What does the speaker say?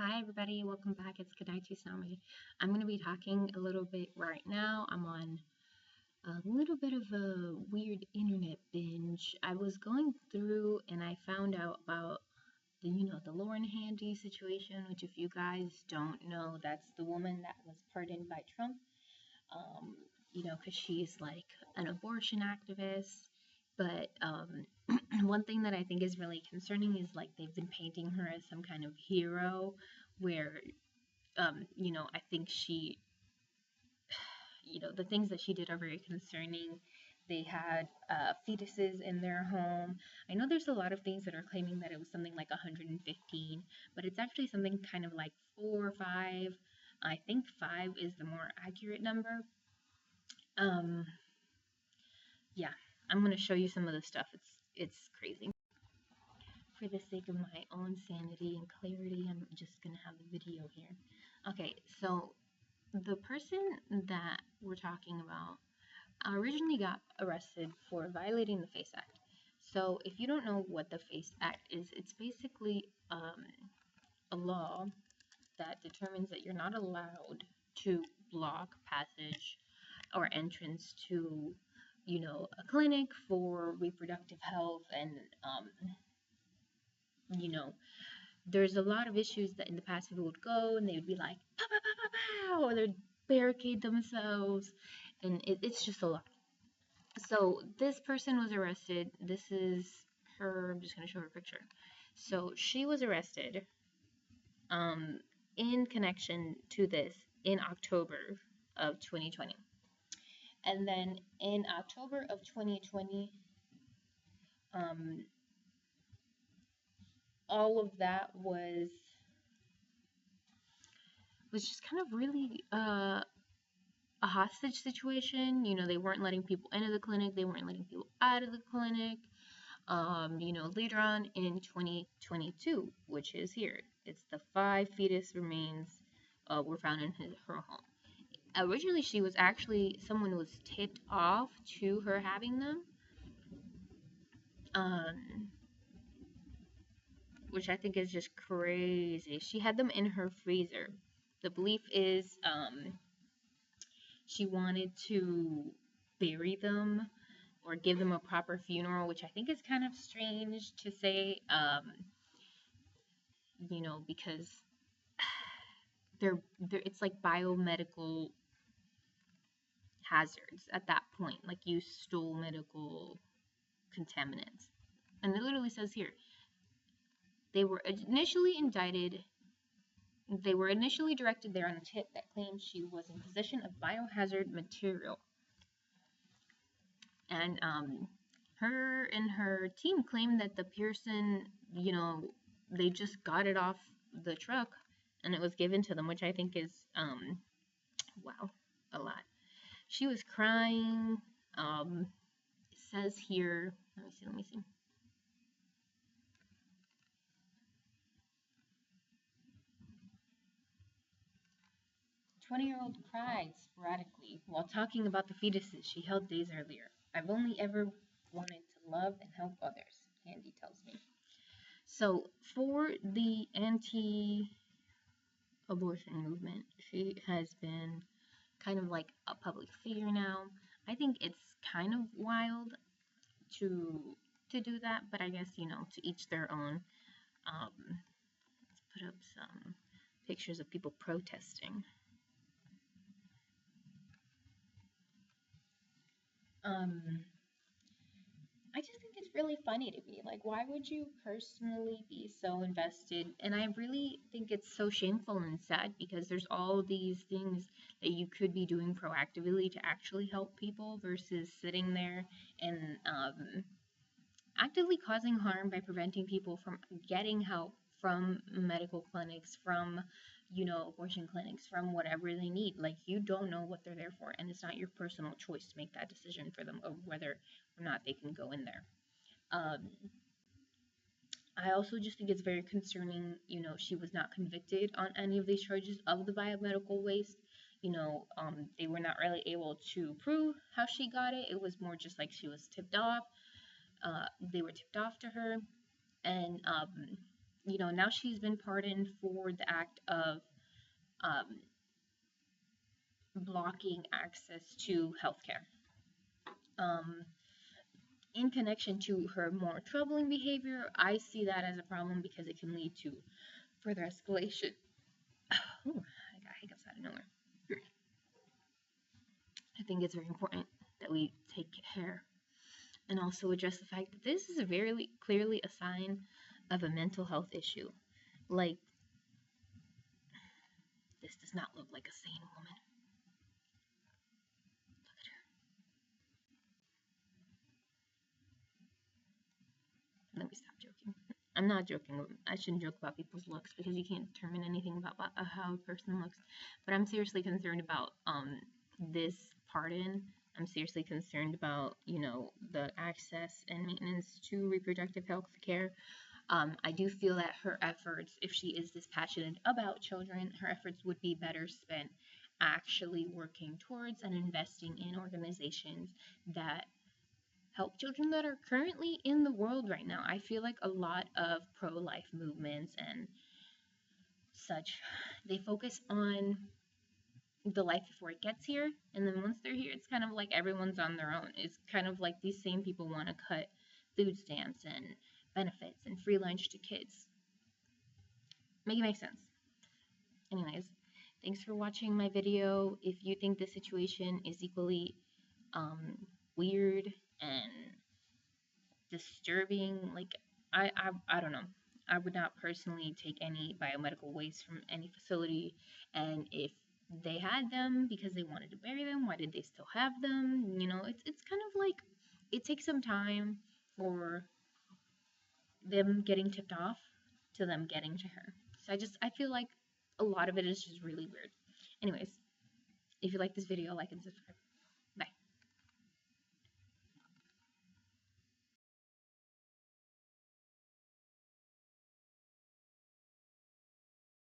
Hi everybody, welcome back. It's Kadaichi Sami. I'm going to be talking a little bit right now. I'm on a little bit of a weird internet binge. I was going through and I found out about the Lauren Handy situation, which if you guys don't know, that's the woman that was pardoned by Trump. Um, because she's like an abortion activist. But one thing that I think is really concerning is like they've been painting her as some kind of hero, where I think the things that she did are very concerning. They had fetuses in their home. I know there's a lot of things that are claiming that it was something like 115, but it's actually something kind of like 4 or 5. I think 5 is the more accurate number. Um, yeah, I'm gonna show you some of the stuff. It's crazy. For the sake of my own sanity and clarity, I'm just gonna have the video here. Okay, so the person that we're talking about originally got arrested for violating the FACE Act. So if you don't know what the FACE Act is, it's basically a law that determines that you're not allowed to block passage or entrance to, a clinic for reproductive health and, you know, there's a lot of issues that in the past people would go and they would be like, pow, pow, pow, pow, pow, or they'd barricade themselves, and it's just a lot. So this person was arrested. This is her. I'm just going to show her a picture. So she was arrested in connection to this in October of 2020. And then in October of 2020, um, all of that was just kind of really a hostage situation. They weren't letting people into the clinic. They weren't letting people out of the clinic. Later on in 2022, which is here, it's the 5 fetus remains were found in her home. Originally, someone was tipped off to her having them, which I think is just crazy. She had them in her freezer. The belief is she wanted to bury them or give them a proper funeral, which I think is kind of strange to say, because it's like biomedical hazards at that point, like you stole medical contaminants. And it literally says here, they were initially directed there on a tip that claimed she was in possession of biohazard material. And her and her team claimed that the Pearson, they just got it off the truck and it was given to them, which I think is, wow, a lot. She was crying. It says here, let me see. 20-year-old cried sporadically while talking about the fetuses she held days earlier. I've only ever wanted to love and help others, Handy tells me. So for the anti-abortion movement, she has been kind of like a public figure now. I think it's kind of wild to do that, but I guess, to each their own. Let's put up some pictures of people protesting. I just think it's really funny to me. Like, why would you personally be so invested? And I really think it's so shameful and sad because there's all these things that you could be doing proactively to actually help people versus sitting there and actively causing harm by preventing people from getting help from medical clinics, from abortion clinics, from whatever they need. Like, you don't know what they're there for, and it's not your personal choice to make that decision for them of whether or not they can go in there. I also just think it's very concerning, she was not convicted on any of these charges of the biomedical waste. They were not really able to prove how she got it. It was more just like she was tipped off. They were tipped off to her, and now she's been pardoned for the act of um, blocking access to healthcare. Um, in connection to her more troubling behavior, I see that as a problem because it can lead to further escalation. Ooh, I got hiccups out of nowhere. I think it's very important that we take care and also address the fact that this is a very clearly a sign of a mental health issue. Like, this does not look like a sane woman. Look at her. Let me stop joking. I'm not joking. I shouldn't joke about people's looks because you can't determine anything about how a person looks. But I'm seriously concerned about this pardon. I'm seriously concerned about the access and maintenance to reproductive health care. I do feel that her efforts, if she is this passionate about children, her efforts would be better spent actually working towards and investing in organizations that help children that are currently in the world right now. I feel like a lot of pro-life movements and such, they focus on the life before it gets here, and then once they're here, it's kind of like everyone's on their own. It's kind of like these same people want to cut food stamps and benefits and free lunch to kids. Make it make sense. Anyways, thanks for watching my video. If you think this situation is equally weird and disturbing, like I don't know. I would not personally take any biomedical waste from any facility, and if they had them because they wanted to bury them, why did they still have them? It's kind of like it takes some time for them getting tipped off to them getting to her. So I feel like a lot of it is just really weird. Anyways, if you like this video, like and subscribe.